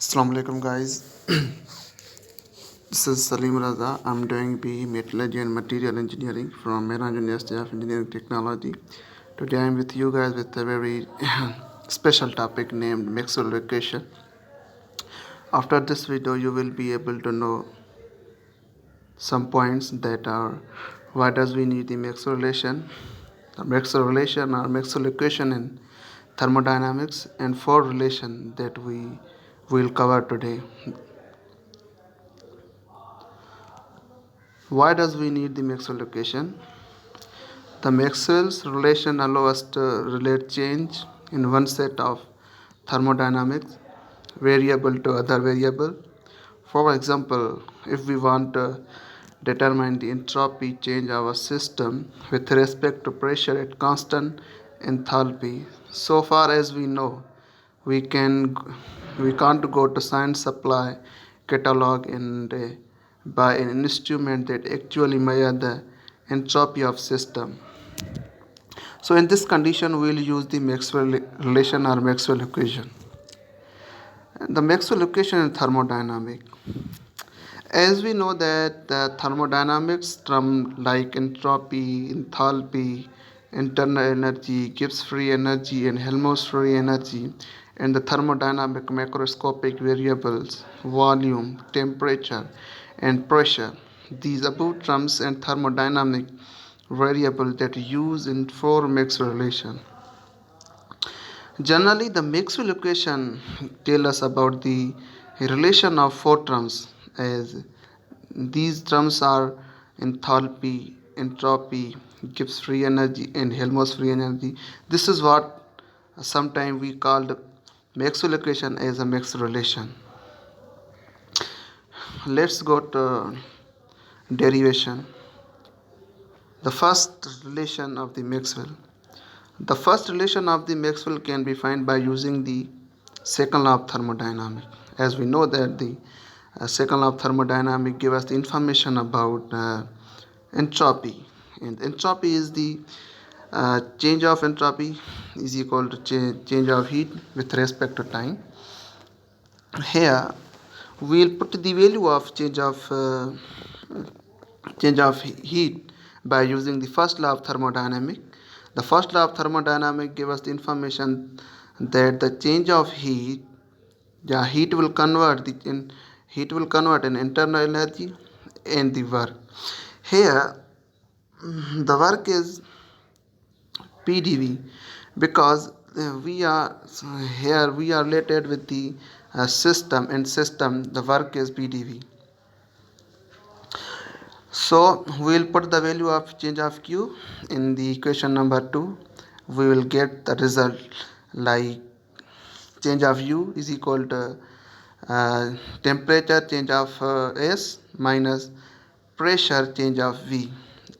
Assalamu alaikum guys. This is Salim Raza. I'm doing BE Metallurgy and Material Engineering from Mehran University of Engineering Technology. Today I'm with you guys with a very special topic named Maxwell equation. After this video you will be able to know some points that are why does we need the Maxwell relation, the Maxwell relation or Maxwell equation in thermodynamics, and four relation that we will cover today. Why does we need the Maxwell equation? The Maxwell's relation allows us to relate change in one set of thermodynamics variable to other variable. For example, if we want to determine the entropy change of a system with respect to pressure at constant enthalpy, so far as we know, we can we can't go to science supply catalog and buy an instrument that actually measure the entropy of system. So in this condition we will use the Maxwell relation or Maxwell equation. The Maxwell equation in thermodynamics. As we know that the thermodynamics term like entropy, enthalpy, internal energy, Gibbs free energy and Helmholtz free energy, and the thermodynamic macroscopic variables, volume, temperature, and pressure. These above terms and thermodynamic variable that use in four Maxwell relation. Generally, the Maxwell equation tell us about the relation of four terms, as these terms are enthalpy, entropy, Gibbs free energy, and Helmholtz free energy. This is what sometimes we called Maxwell equation as a Maxwell relation. Let's go to derivation. The first relation of the Maxwell. The first relation of the Maxwell can be found by using the second law of thermodynamics. As we know that the second law of thermodynamics gives us the information about entropy, and entropy is the change of entropy is equal to change of heat with respect to time. Here we will put the value of change of heat by using the first law of thermodynamics. The first law of thermodynamics gives us the information that the change of heat, heat will convert in internal energy and the work. Here the work is PdV because we are related with the system, and system the work is PdV. So we will put the value of change of Q in the equation number 2. We will get the result like change of U is equal to temperature change of S minus pressure change of V.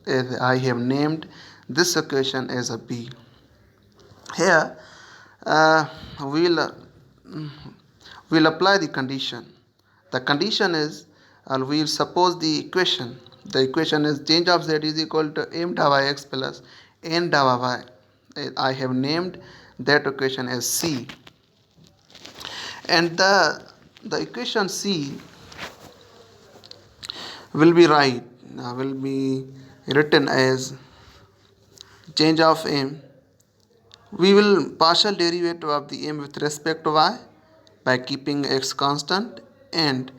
As I have named this equation as a B. Here we'll apply the condition. The condition is we'll suppose the equation. The equation is change of Z is equal to m dava x plus n dava y. I have named that equation as C. And the equation C will be written as change of m. We will partial derivative of the m with respect to y by keeping x constant, and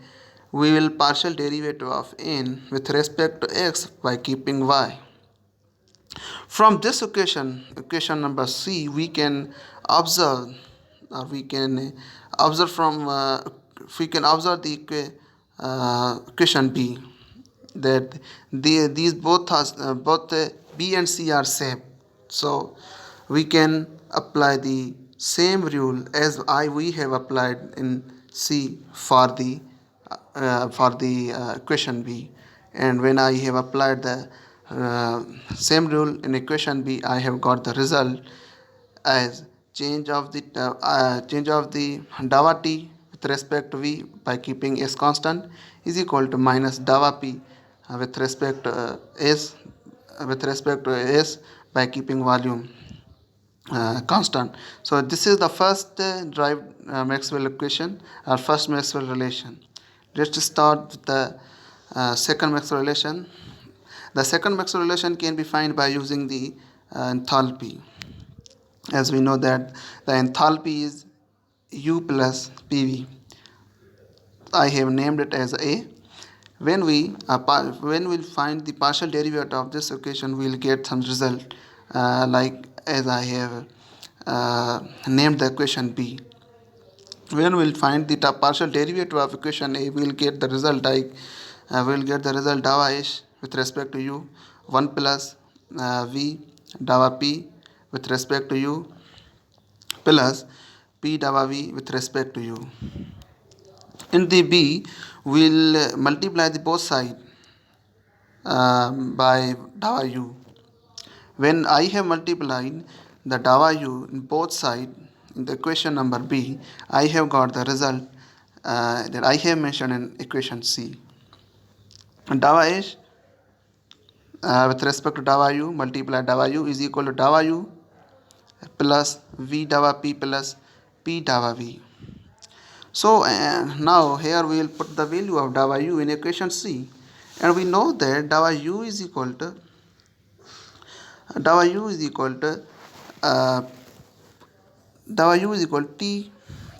we will partial derivative of n with respect to x by keeping y. From this equation number C, we can observe the equation B, that these both B and C are same. So we can apply the same rule as we have applied in C for the equation B. And when I have applied the same rule in equation B, I have got the result as change of the dava T with respect to V by keeping S constant is equal to minus dava P with respect to S by keeping volume. constant. So this is the first derived Maxwell equation or first Maxwell relation. Let's start with the second Maxwell relation. The second Maxwell relation can be found by using the enthalpy. As we know that the enthalpy is U plus PV. I have named it as A. When we'll find the partial derivative of this equation, we'll get some result like as I have named the equation B. When we'll find the partial derivative of equation A, we'll get the result like we'll get the result dava h with respect to u 1 plus v dava p with respect to u plus p dava v with respect to u. In the B, we'll multiply the both side by dava u. When I have multiplied the dava u in both sides in the equation number B, I have got the result that I have mentioned in equation C. And dava h with respect to dava u multiply dava u is equal to dava u plus v dava p plus p dava v. So now here we will put the value of dava u in equation C, and we know that dava u is equal to uh, t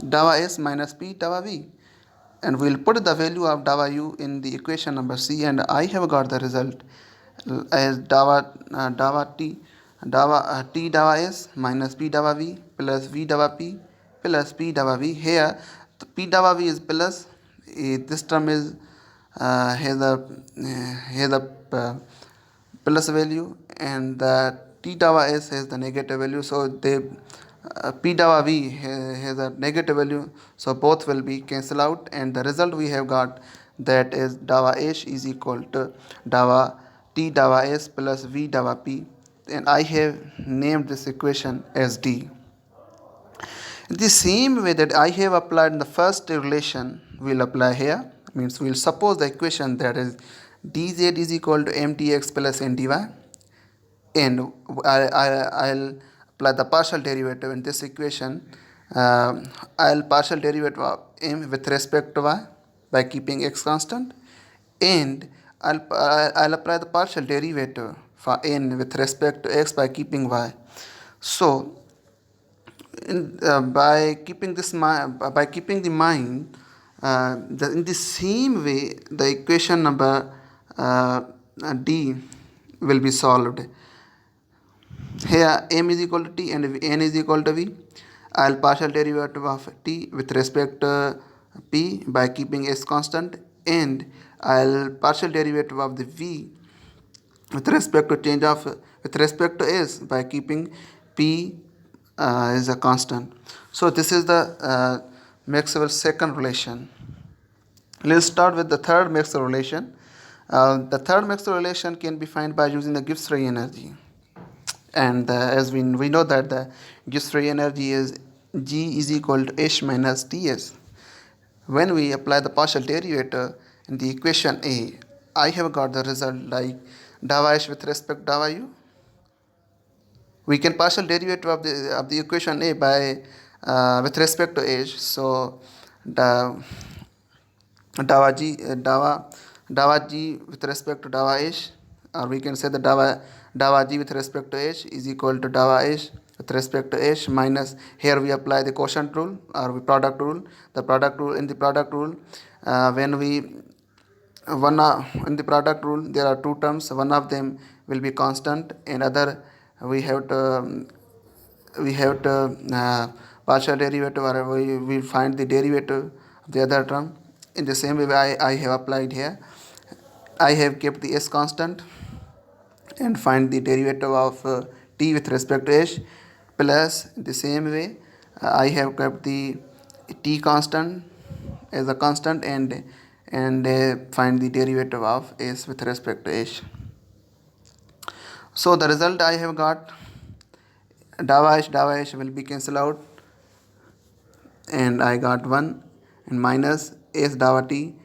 dava s minus p dava v, and we will put the value of dava u in the equation number C, and I have got the result as t dava s minus p dava v plus v dava p plus p dava v. Here the p dava v is plus, this term is has a plus value, and the t dava s has the negative value, so they p dava v has a negative value, so both will be cancelled out, and the result we have got that is dava h is equal to dava t dava s plus v dava p, and I have named this equation as D. In the same way that I have applied in the first relation, we will apply here. Means we will suppose the equation that is dz is equal to mdx plus ndy, and I'll apply the partial derivative in this equation. I'll partial derivative of m with respect to y by keeping x constant, and I'll apply the partial derivative for n with respect to x by keeping y. So by keeping the mind, in the same way the equation number D will be solved. Here m is equal to t and n is equal to v. I'll partial derivative of t with respect to p by keeping s constant, and I'll partial derivative of the v with respect to change of with respect to s by keeping p is a constant. So this is the Maxwell's second relation. Let's start with the third Maxwell relation. The third Maxwell relation can be found by using the Gibbs-Free energy, and as we know that the Gibbs-Free energy is G is equal to H minus Ts. When we apply the partial derivative in the equation A, I have got the result like dava H with respect to dava u. We can partial derivative of the equation A by with respect to H. So the dava g with respect to dava h, or we can say the dava g with respect to h is equal to dava h with respect to h minus, here we apply the quotient rule or product rule. In the product rule, when we in the product rule there are two terms, one of them will be constant and other we have to partial derivative, or we find the derivative of the other term. In the same way I have applied here. I have kept the s constant and find the derivative of t with respect to h, plus the same way I have kept the t constant as a constant and find the derivative of s with respect to h. So the result I have got dava h will be cancelled out, and I got 1 and minus s dava t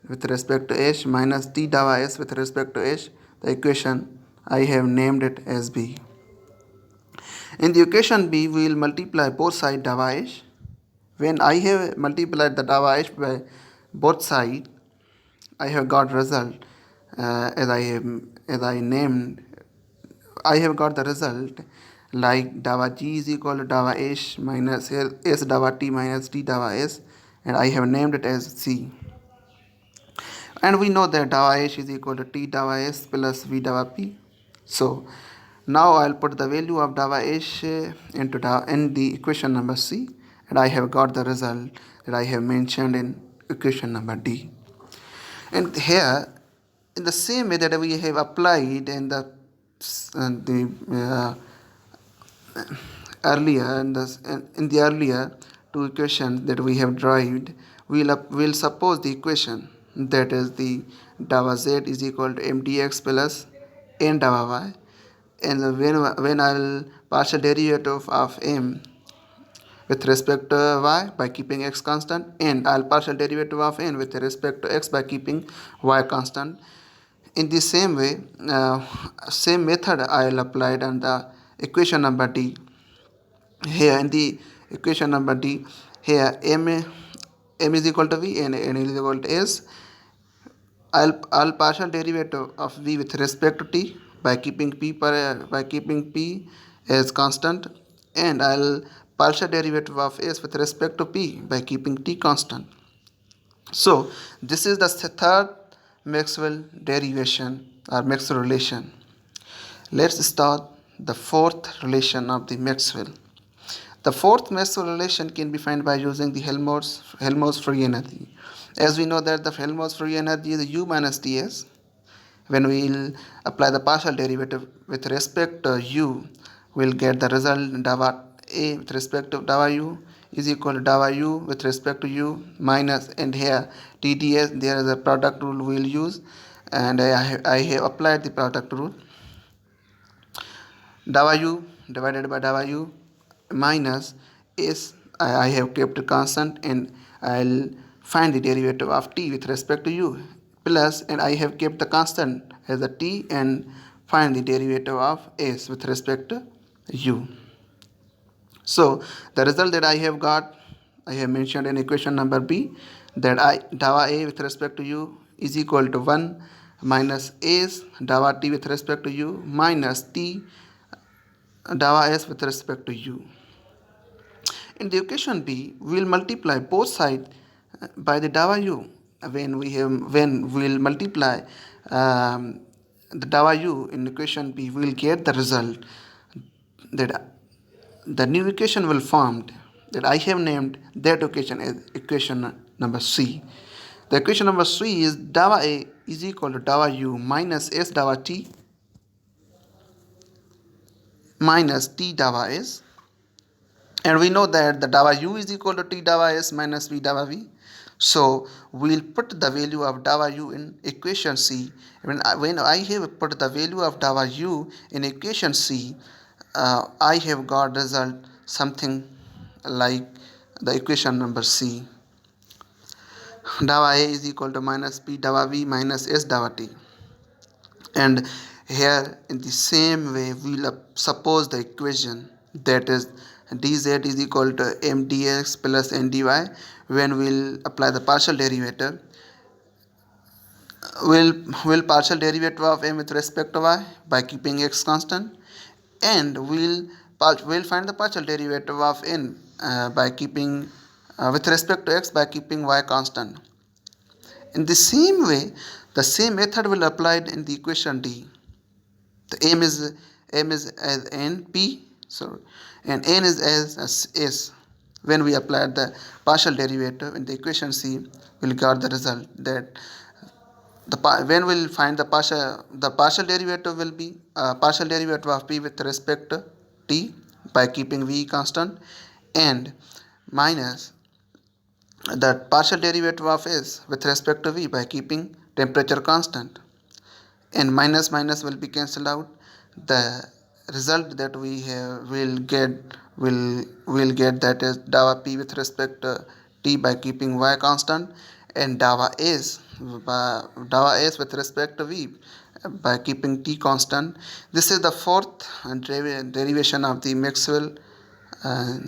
with respect to h minus t dava s with respect to h. The equation I have named it as B. In the equation B, we will multiply both sides dava h. When I have multiplied the dava h by both sides, I have got result as I named. I have got the result like dava g is equal to dava h minus s dava t minus t dava s, and I have named it as c. And we know that dava h is equal to t dava s plus v dava p. So now I'll put the value of dava h in the equation number c, and I have got the result that I have mentioned in equation number d. And here, in the same way that we have applied in the earlier in the earlier two equations that we have derived, we'll suppose the equation that is the dava z is equal to mdx plus n dava y, and when I'll partial derivative of m with respect to y by keeping x constant, and I'll partial derivative of n with respect to x by keeping y constant. In the same way, same method I'll applied on the equation number d. Here in the equation number d, here m is equal to v and n is equal to s. I'll partial derivative of v with respect to t by keeping p as constant, and I'll partial derivative of s with respect to p by keeping t constant. So this is the third Maxwell derivation or Maxwell relation. Let's start the fourth relation of the Maxwell. The fourth Maxwell relation can be found by using the Helmholtz free energy. As we know that the Helmholtz free energy is u minus ts. When we will apply the partial derivative with respect to u, we'll get the result dava a with respect to dava u is equal to dava u with respect to u minus, and here TDS, there is a product rule we will use, and I have applied the product rule. Dava u divided by dava u minus is I have kept a constant, and I'll find the derivative of t with respect to u plus, and I have kept the constant as a t and find the derivative of s with respect to u. So the result that I have got, I have mentioned in equation number b, that dava a with respect to u is equal to 1 minus s dava t with respect to u minus t dava s with respect to u. In the equation b, we will multiply both sides by the dava u. When we'll multiply the dava u in equation b, we will get the result that the new equation will formed, that I have named that equation as equation number c. The equation number c is dava a is equal to dava u minus s dava t minus t dava s, and we know that the dava u is equal to t dava s minus v dava v. So we'll put the value of dava u in equation c. When I have put the value of dava u in equation c, I have got result something like the equation number c. Dava a is equal to minus p dava v minus s dava t. And here in the same way we will suppose the equation that is dz is equal to mdx plus ndy. When we'll apply the partial derivative, we'll partial derivative of m with respect to y by keeping x constant, and we'll find the partial derivative of n by keeping with respect to x by keeping y constant. In the same way, the same method will applied in the equation d. The m is as n p, so, and n is as s. When we apply the partial derivative in the equation c, we'll get the result that when we'll find the partial derivative will be partial derivative of p with respect to t by keeping v constant, and minus the partial derivative of s with respect to v by keeping temperature constant, and minus minus will be cancelled out. The result that we have will get that is dava p with respect to t by keeping y constant, and dava s with respect to v by keeping T constant. This is the fourth derivation of the Maxwell uh,